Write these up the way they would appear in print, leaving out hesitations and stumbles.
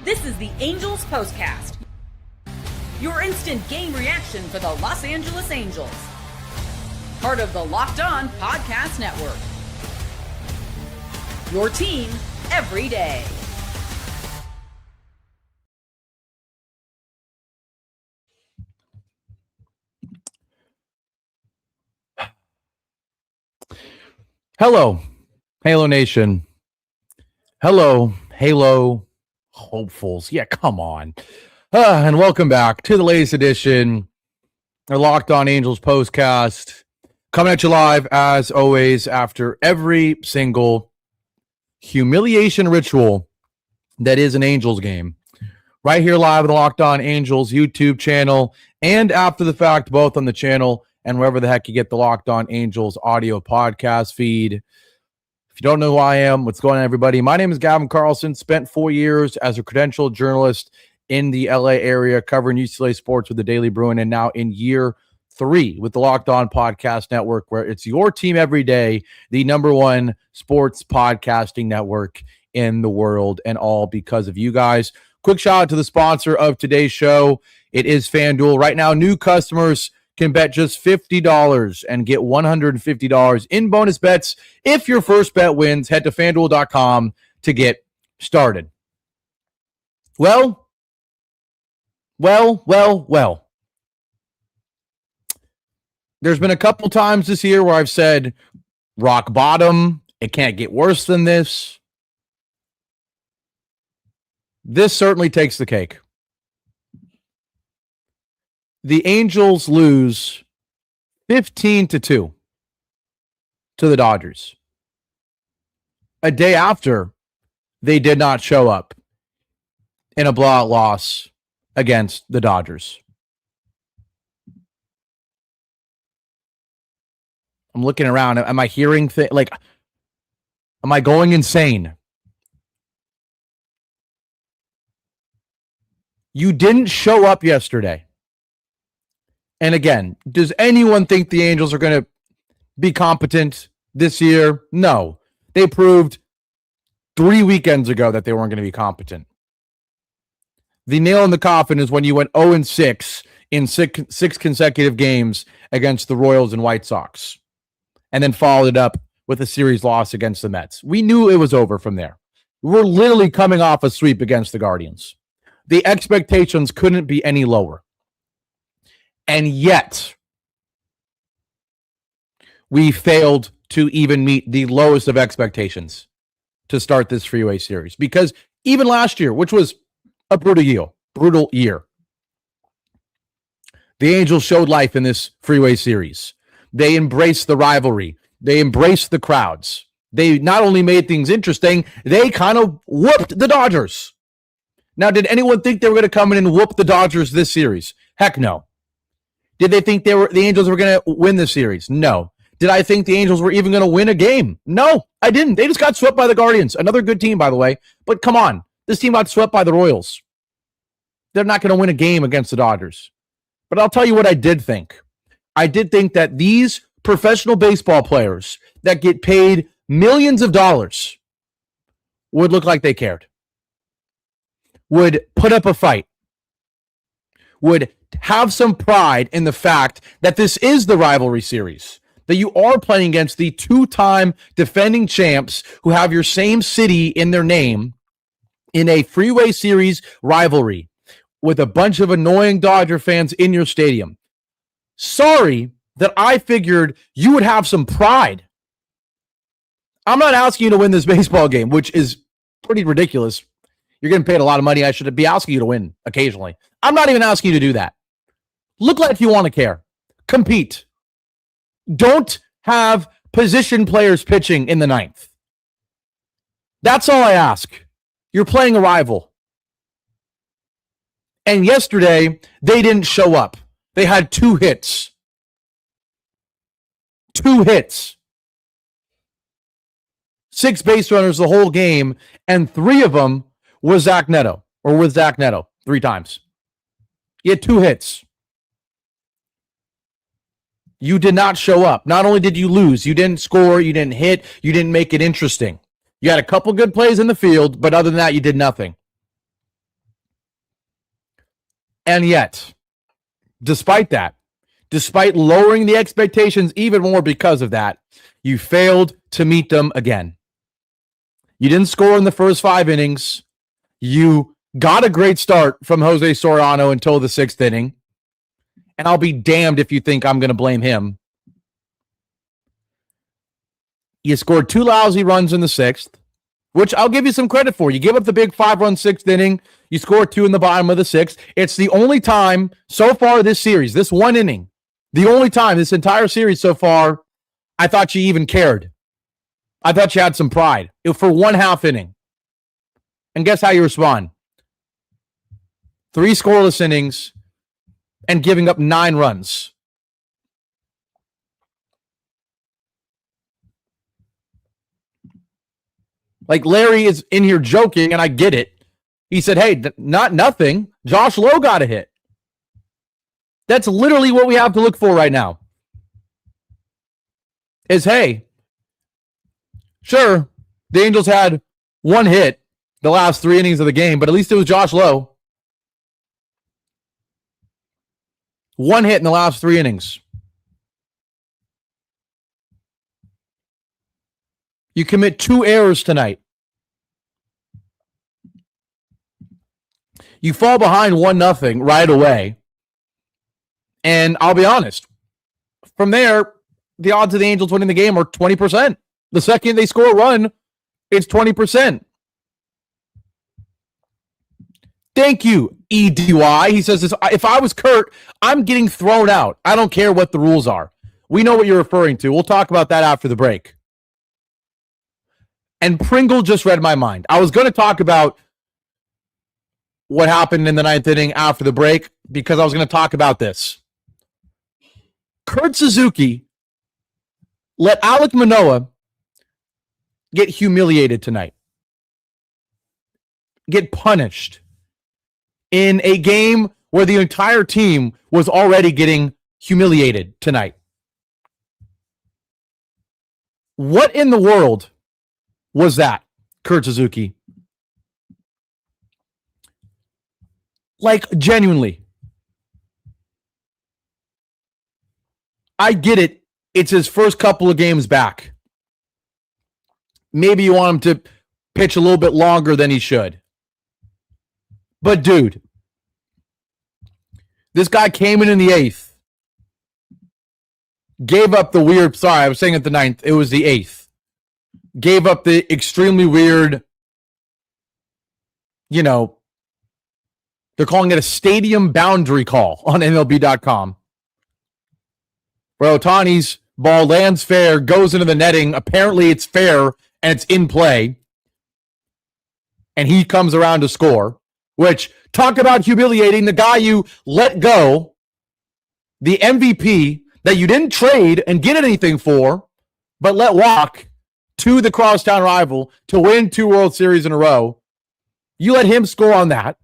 This is the Angels Postcast, your instant game reaction for the Los Angeles Angels. Part of the Locked On Podcast Network. Your team every day. Hello, Halo Nation. Hello, Halo hopefuls. Yeah, come on. And welcome back to the latest edition of Locked On Angels Postcast. Coming at you live, as always, after every single humiliation ritual that is an Angels game. Right here live on the Locked On Angels YouTube channel and after the fact, both on the channel and wherever the heck you get the Locked On Angels audio podcast feed. If you don't know who I am, what's going on, everybody? My name is Gavin Carlson. Spent 4 years as a credentialed journalist in the LA area, covering UCLA sports with the Daily Bruin, and now in year 3 with the Locked On Podcast Network, where it's your team every day, the number one sports podcasting network in the world, and all because of you guys. Quick shout out to the sponsor of today's show. It is FanDuel. Right now, new customers can bet just $50 and get $150 in bonus bets if your first bet wins. Head to FanDuel.com to get started. Well. There's been a couple times this year where I've said, rock bottom, it can't get worse than this. This certainly takes the cake. The Angels lose 15-2 to the Dodgers. A day after they did not show up in a blowout loss against the Dodgers. I'm looking around. Am I hearing things? Like, am I going insane? You didn't show up yesterday. And again, does anyone think the Angels are going to be competent this year? No. They proved 3 weekends ago that they weren't going to be competent. The nail in the coffin is when you went 0-6 in six consecutive games against the Royals and White Sox, and then followed it up with a series loss against the Mets. We knew it was over from there. We're literally coming off a sweep against the Guardians. The expectations couldn't be any lower. And yet, we failed to even meet the lowest of expectations to start this Freeway Series. Because even last year, which was a brutal year, the Angels showed life in this Freeway Series. They embraced the rivalry. They embraced the crowds. They not only made things interesting, they kind of whooped the Dodgers. Now, did anyone think they were going to come in and whoop the Dodgers this series? Heck no. Did they think the Angels were going to win this series? No. Did I think the Angels were even going to win a game? No, I didn't. They just got swept by the Guardians. Another good team, by the way. But come on. This team got swept by the Royals. They're not going to win a game against the Dodgers. But I'll tell you what I did think. I did think that these professional baseball players that get paid millions of dollars would look like they cared, would put up a fight, would have some pride in the fact that this is the rivalry series, that you are playing against the two-time defending champs who have your same city in their name in a Freeway Series rivalry with a bunch of annoying Dodger fans in your stadium. Sorry that I figured you would have some pride. I'm not asking you to win this baseball game, which is pretty ridiculous. You're getting paid a lot of money. I should be asking you to win occasionally. I'm not even asking you to do that. Look like you want to care. Compete. Don't have position players pitching in the ninth. That's all I ask. You're playing a rival. And yesterday, they didn't show up. They had 2 hits. 2 hits. 6 base runners the whole game, and 3 of them was Zach Neto, or with Zach Neto 3 times. He had 2 hits. You did not show up. Not only did you lose, you didn't score, you didn't hit, you didn't make it interesting. You had a couple good plays in the field, but other than that, you did nothing. And yet, despite that, despite lowering the expectations even more because of that, you failed to meet them again. You didn't score in the first 5 innings. You got a great start from Jose Soriano until the 6th inning. And I'll be damned if you think I'm going to blame him. You scored 2 lousy runs in the 6th, which I'll give you some credit for. You give up the big 5-run 6th inning. You score 2 in the bottom of the 6th. It's the only time so far this series, this 1 inning, the only time this entire series so far, I thought you even cared. I thought you had some pride for 1/2 inning. And guess how you respond? 3 scoreless innings and giving up 9 runs. Like, Larry is in here joking, and I get it. He said, hey, not nothing. Josh Lowe got a hit. That's literally what we have to look for right now. Is, hey, sure, the Angels had 1 hit the last 3 innings of the game, but at least it was Josh Lowe. 1 hit in the last 3 innings. You commit 2 errors tonight. You fall behind 1-0 right away. And I'll be honest, from there, the odds of the Angels winning the game are 20%. The second they score a run, it's 20%. Thank you, EDY. He says, if I was Kurt, I'm getting thrown out. I don't care what the rules are. We know what you're referring to. We'll talk about that after the break. And Pringle just read my mind. I was going to talk about what happened in the 9th inning after the break because I was going to talk about this. Kurt Suzuki let Alek Manoah get humiliated tonight. Get punished in a game where the entire team was already getting humiliated tonight. What in the world was that, Kurt Suzuki? Like, genuinely. I get it. It's his first couple of games back. Maybe you want him to pitch a little bit longer than he should. But, dude, this guy came in the 8th. Gave up the weird, sorry, I was saying at the 9th. It was the 8th. Gave up the extremely weird, they're calling it a stadium boundary call on MLB.com. Where Ohtani's ball lands fair, goes into the netting. Apparently it's fair and it's in play. And he comes around to score. Which, talk about humiliating the guy you let go, the MVP that you didn't trade and get anything for, but let walk to the crosstown rival to win 2 World Series in a row. You let him score on that.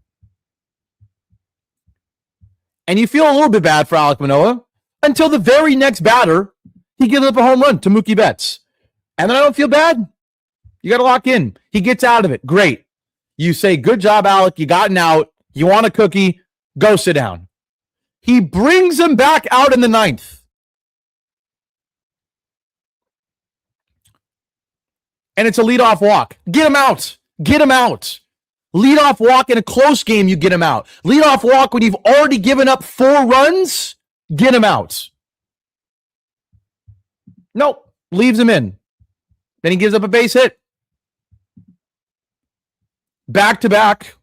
And you feel a little bit bad for Alek Manoah until the very next batter, he gives up a home run to Mookie Betts. And then I don't feel bad. You got to lock in. He gets out of it. Great. You say, good job, Alek. You got an out. You want a cookie? Go sit down. He brings him back out in the 9th. And it's a leadoff walk. Get him out. Get him out. Leadoff walk in a close game, you get him out. Leadoff walk when you've already given up 4 runs, get him out. Nope. Leaves him in. Then he gives up a base hit. Back-to-back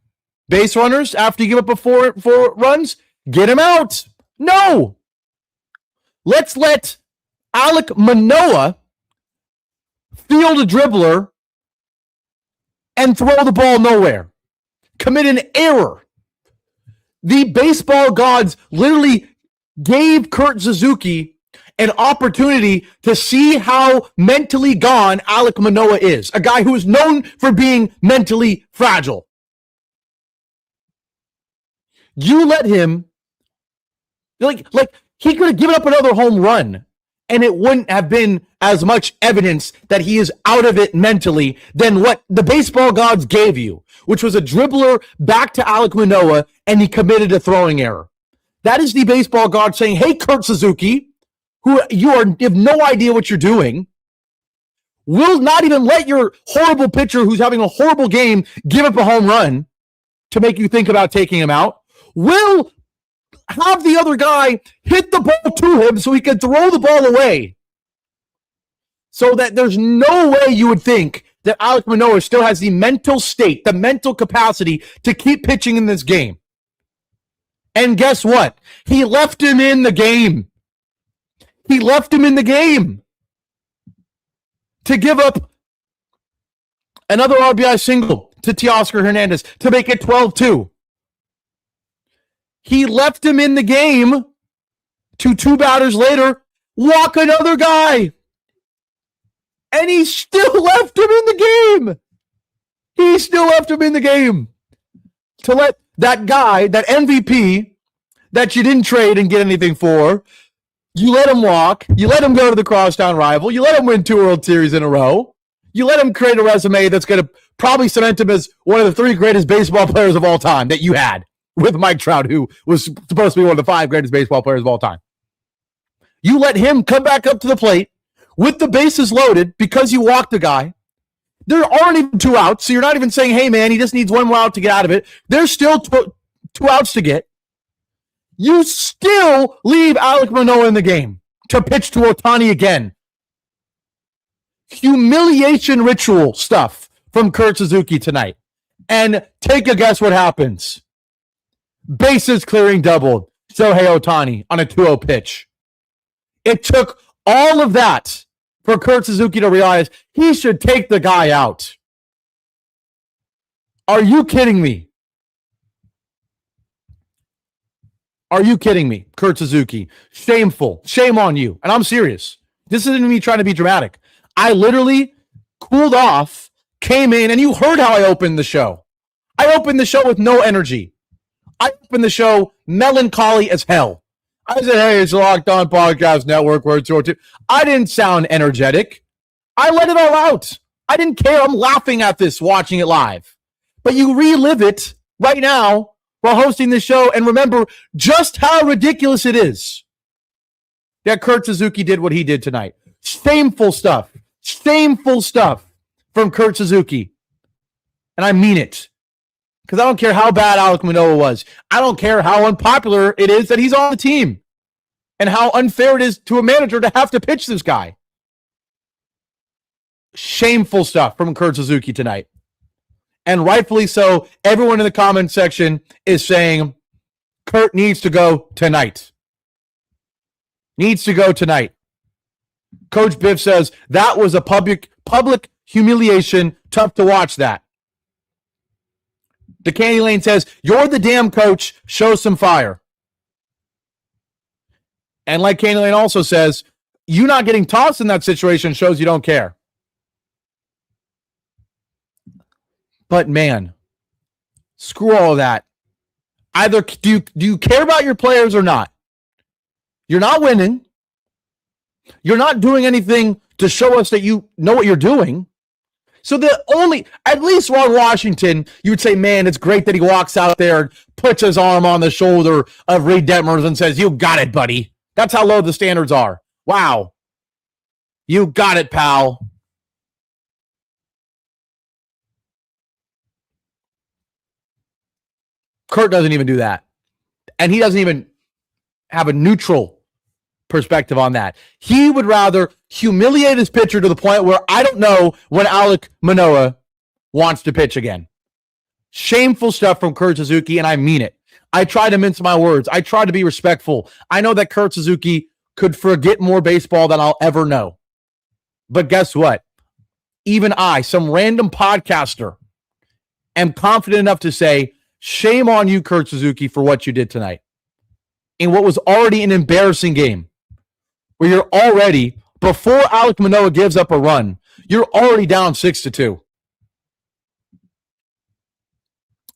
base runners after you give up a four runs, get him out. No. Let's let Alek Manoah field a dribbler and throw the ball nowhere. Commit an error. The baseball gods literally gave Kurt Suzuki an opportunity to see how mentally gone Alek Manoah is, a guy who is known for being mentally fragile. You let him, like he could have given up another home run, and it wouldn't have been as much evidence that he is out of it mentally than what the baseball gods gave you, which was a dribbler back to Alek Manoah and he committed a throwing error. That is the baseball god saying, hey, Kurt Suzuki, who you have no idea what you're doing, will not even let your horrible pitcher who's having a horrible game give up a home run to make you think about taking him out, will have the other guy hit the ball to him so he can throw the ball away. So that there's no way you would think that Alek Manoah still has the mental state, the mental capacity to keep pitching in this game. And guess what? He left him in the game. He left him in the game to give up another RBI single to Teoscar Hernandez to make it 12-2. He left him in the game to 2 batters later, walk another guy. And he still left him in the game. He still left him in the game to let that guy, that MVP that you didn't trade and get anything for, you let him walk. You let him go to the crosstown rival. You let him win 2 World Series in a row. You let him create a resume that's going to probably cement him as one of the 3 greatest baseball players of all time that you had with Mike Trout, who was supposed to be one of the 5 greatest baseball players of all time. You let him come back up to the plate with the bases loaded because you walked the guy. There aren't even 2 outs, so you're not even saying, hey, man, he just needs 1 more out to get out of it. There's still 2 outs to get. You still leave Alek Manoah in the game to pitch to Ohtani again. Humiliation ritual stuff from Kurt Suzuki tonight. And take a guess what happens. Bases clearing doubled. Shohei Ohtani on a 2-0 pitch. It took all of that for Kurt Suzuki to realize he should take the guy out. Are you kidding me? Are you kidding me, Kurt Suzuki? Shameful. Shame on you. And I'm serious. This isn't me trying to be dramatic. I literally cooled off, came in, and you heard how I opened the show. I opened the show with no energy. I opened the show melancholy as hell. I said, hey, it's Locked On Podcast Network. Where it's I didn't sound energetic. I let it all out. I didn't care. I'm laughing at this, watching it live. But you relive it right now while hosting this show and remember just how ridiculous it is that Kurt Suzuki did what he did tonight. Shameful stuff. Shameful stuff from Kurt Suzuki. And I mean it. Because I don't care how bad Alek Manoah was. I don't care how unpopular it is that he's on the team. And how unfair it is to a manager to have to pitch this guy. Shameful stuff from Kurt Suzuki tonight. And rightfully so, everyone in the comment section is saying Kurt needs to go tonight. Needs to go tonight. Coach Biff says that was a public humiliation. Tough to watch that. The Candy Lane says, you're the damn coach. Show some fire. And like Candy Lane also says, you not getting tossed in that situation shows you don't care. But man, screw all of that. Either do you care about your players or not? You're not winning. You're not doing anything to show us that you know what you're doing. So at least Ron Washington, you would say, man, it's great that he walks out there and puts his arm on the shoulder of Reed Detmers and says, you got it, buddy. That's how low the standards are. Wow. You got it, pal. Kurt doesn't even do that. And he doesn't even have a neutral perspective on that. He would rather humiliate his pitcher to the point where I don't know when Alek Manoah wants to pitch again. Shameful stuff from Kurt Suzuki, and I mean it. I try to mince my words. I try to be respectful. I know that Kurt Suzuki could forget more baseball than I'll ever know. But guess what? Even I, some random podcaster, am confident enough to say, shame on you, Kurt Suzuki, for what you did tonight. In what was already an embarrassing game, where you're already, before Alek Manoah gives up a run, you're already down 6-2.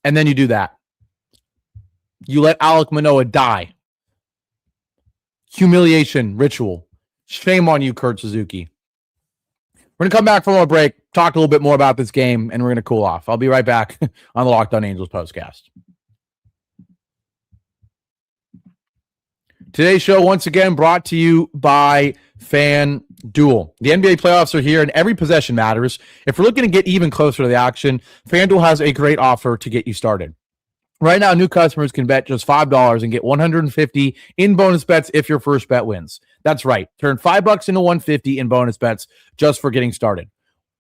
And then you do that. You let Alek Manoah die. Humiliation ritual. Shame on you, Kurt Suzuki. We're going to come back from our break, talk a little bit more about this game, and we're going to cool off. I'll be right back on the Locked On Angels Postcast. Today's show, once again, brought to you by FanDuel. The NBA playoffs are here, and every possession matters. If we're looking to get even closer to the action, FanDuel has a great offer to get you started. Right now, new customers can bet just $5 and get $150 in bonus bets if your first bet wins. That's right. Turn $5 into $150 in bonus bets just for getting started.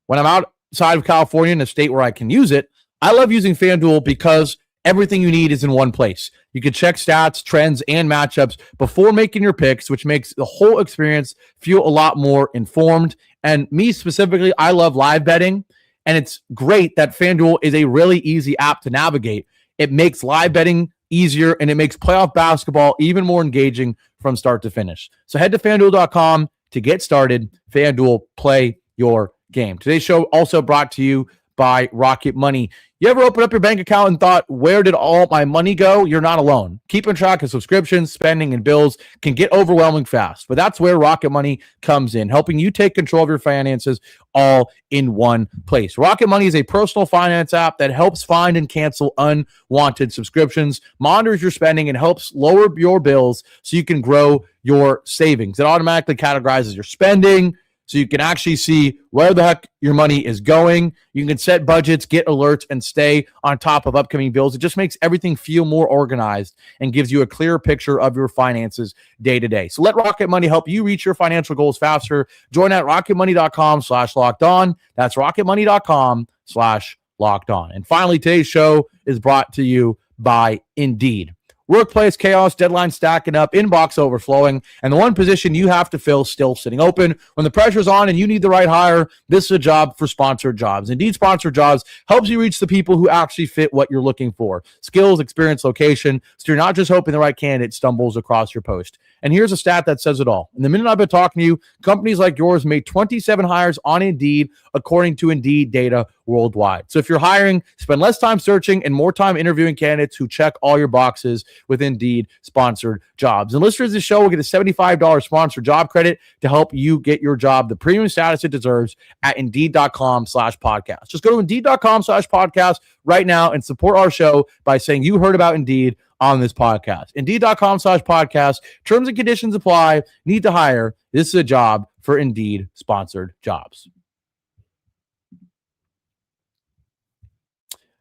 When I'm outside of California in a state where I can use it, I love using FanDuel because everything you need is in one place. You can check stats, trends, and matchups before making your picks, which makes the whole experience feel a lot more informed. And me specifically, I love live betting, and it's great that FanDuel is a really easy app to navigate. It makes live betting easier, and it makes playoff basketball even more engaging from start to finish. So head to FanDuel.com to get started. FanDuel, play your game. Today's show also brought to you by Rocket Money. You ever open up your bank account and thought, where did all my money go? You're not alone. Keeping track of subscriptions, spending, and bills can get overwhelming fast, but that's where Rocket Money comes in, helping you take control of your finances all in one place. Rocket Money is a personal finance app that helps find and cancel unwanted subscriptions, monitors your spending, and helps lower your bills so you can grow your savings. It automatically categorizes your spending, so you can actually see where the heck your money is going. You can set budgets, get alerts, and stay on top of upcoming bills. It just makes everything feel more organized and gives you a clearer picture of your finances day to day. So let Rocket Money help you reach your financial goals faster. Join at rocketmoney.com/lockedon. That's rocketmoney.com/lockedon. And finally, today's show is brought to you by Indeed. Workplace chaos, deadline stacking up, inbox overflowing, and the one position you have to fill still sitting open. When the pressure's on and you need the right hire, this is a job for sponsored jobs. Indeed Sponsored Jobs helps you reach the people who actually fit what you're looking for. Skills, experience, location, so you're not just hoping the right candidate stumbles across your post. And here's a stat that says it all. In the minute I've been talking to you, companies like yours made 27 hires on Indeed, according to Indeed data worldwide. So if you're hiring, spend less time searching and more time interviewing candidates who check all your boxes with Indeed Sponsored Jobs. And listeners of the show will get a $75 sponsored job credit to help you get your job the premium status it deserves at Indeed.com/podcast. Just go to Indeed.com/podcast right now and support our show by saying you heard about Indeed on this podcast. Indeed.com/podcast. Terms and conditions apply. Need to hire. This is a job for Indeed Sponsored Jobs.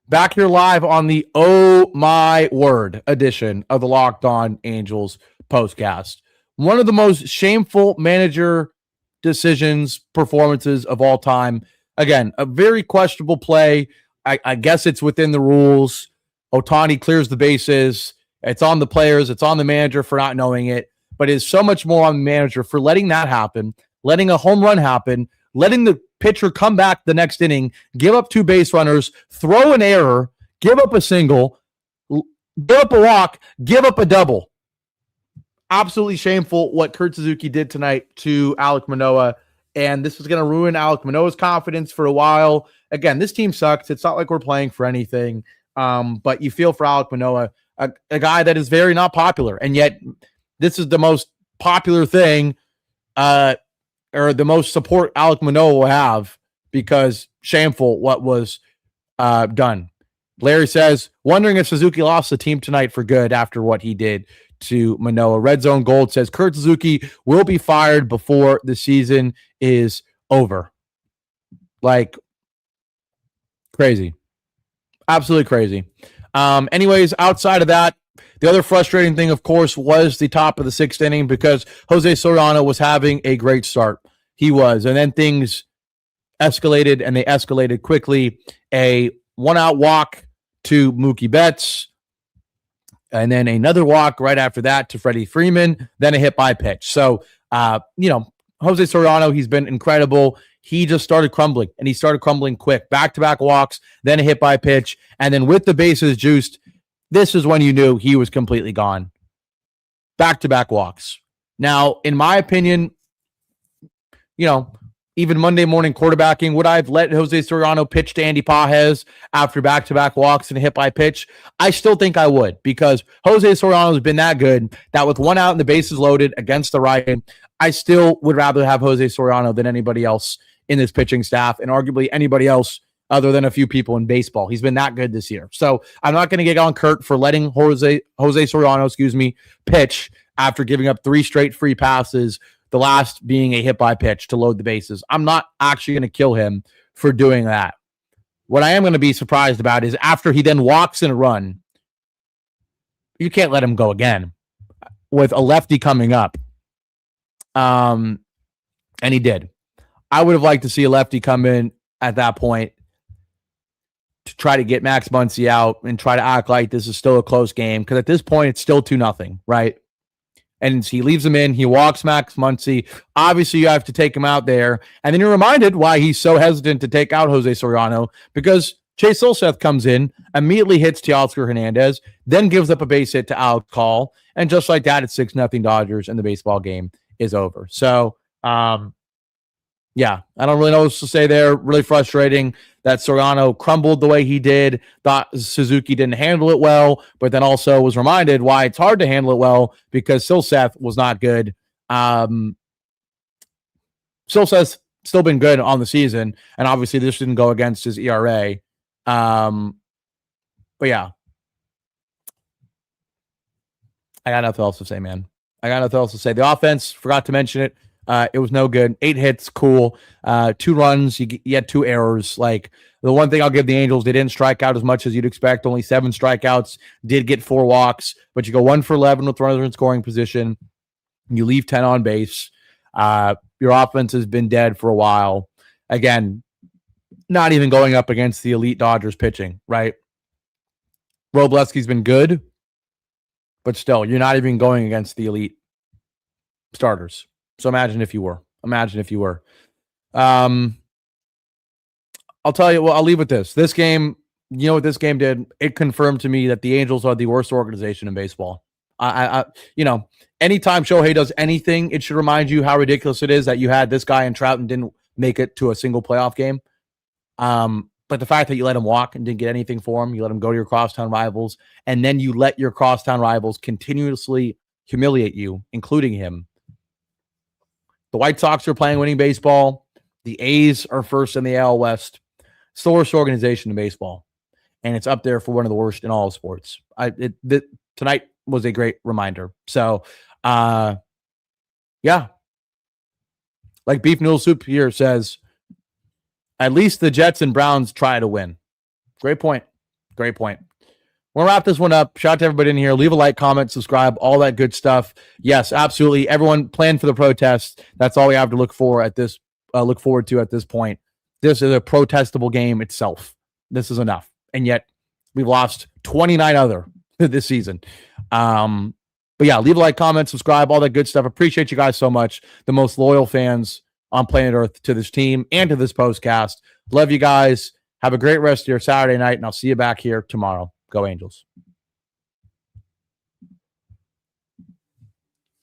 Back here live on the Oh My Word edition of the Locked On Angels Postcast. One of the most shameful manager decisions, performances of all time. Again, a very questionable play. I guess it's within the rules. Ohtani clears the bases. It's on the players. It's on the manager for not knowing it. But it's so much more on the manager for letting that happen, letting a home run happen, letting the pitcher come back the next inning, give up two base runners, throw an error, give up a single, give up a walk, give up a double. Absolutely shameful what Kurt Suzuki did tonight to Alek Manoah, and this is going to ruin Alek Manoah's confidence for a while. Again, this team sucks. It's not like we're playing for anything, but you feel for Alek Manoah, a guy that is very not popular, and yet this is the most popular thing or the most support Alek Manoah will have, because shameful what was done. Larry says, wondering if Suzuki lost the team tonight for good after what he did to Manoah. Red Zone Gold says Kurt Suzuki will be fired before the season is over. Like, crazy. Absolutely crazy. Anyways, outside of that, the other frustrating thing, of course, was the top of the sixth inning, because Jose Soriano was having a great start. He was. And then things escalated, and they escalated quickly. A one-out walk to Mookie Betts, and then another walk right after that to Freddie Freeman, then a hit by pitch. So, Jose Soriano, he's been incredible. He just started crumbling, and he started crumbling quick. Back-to-back walks, then a hit by pitch, and then with the bases juiced, this is when you knew he was completely gone. Back-to-back walks. Now, in my opinion, even Monday morning quarterbacking, would I have let Jose Soriano pitch to Andy Pages after back-to-back walks and a hit by pitch? I still think I would, because Jose Soriano has been that good that with one out and the bases loaded against the right, I still would rather have Jose Soriano than anybody else in this pitching staff, and arguably anybody else other than a few people in baseball. He's been that good this year. So I'm not going to get on Kurt for letting Jose Soriano, pitch after giving up 3 straight free passes, the last being a hit by pitch to load the bases. I'm not actually going to kill him for doing that. What I am going to be surprised about is after he then walks in a run, you can't let him go again with a lefty coming up. And he did. I would have liked to see a lefty come in at that point to try to get Max Muncy out and try to act like this is still a close game. Because at this point, it's still 2-0, right? And he leaves him in. He walks Max Muncy. Obviously, you have to take him out there. And then you're reminded why he's so hesitant to take out Jose Soriano, because Chase Silseth comes in, immediately hits Teoscar Hernandez, then gives up a base hit to Alek Call. And just like that, it's 6-0 Dodgers, and the baseball game is over. So, yeah, I don't really know what to say there. Really frustrating that Soriano crumbled the way he did. Thought Suzuki didn't handle it well, but then also was reminded why it's hard to handle it well, because Silseth was not good. Silseth's still been good on the season, and obviously this didn't go against his ERA. But yeah, I got nothing else to say, man. I got nothing else to say. The offense, forgot to mention it. It was no good. 8 hits, cool. 2 runs, you had 2 errors. Like, the one thing I'll give the Angels, they didn't strike out as much as you'd expect. Only 7 strikeouts, did get 4 walks, but you go 1 for 11 with runners in scoring position. You leave 10 on base. Your offense has been dead for a while. Again, not even going up against the elite Dodgers pitching, right? Robleski's been good, but still, you're not even going against the elite starters. So imagine if you were. I'll tell you, well, I'll leave with this. This game, you know what this game did? It confirmed to me that the Angels are the worst organization in baseball. Anytime Shohei does anything, it should remind you how ridiculous it is that you had this guy in Trout and didn't make it to a single playoff game. But the fact that you let him walk and didn't get anything for him, you let him go to your crosstown rivals, and then you let your crosstown rivals continuously humiliate you, including him. The White Sox are playing winning baseball. The A's are first in the AL West. It's the worst organization in baseball, and it's up there for one of the worst in all of sports. Tonight was a great reminder. So, yeah, like Beef Noodle Soup here says, at least the Jets and Browns try to win. Great point. We'll wrap this one up. Shout out to everybody in here. Leave a like, comment, subscribe, all that good stuff. Yes, absolutely. Everyone plan for the protests. That's all we have to look forward to at this point. This is a protestable game itself. This is enough. And yet we've lost 29 other this season. But yeah, leave a like, comment, subscribe, all that good stuff. Appreciate you guys so much. The most loyal fans on planet Earth to this team and to this postcast. Love you guys. Have a great rest of your Saturday night, and I'll see you back here tomorrow. Go Angels.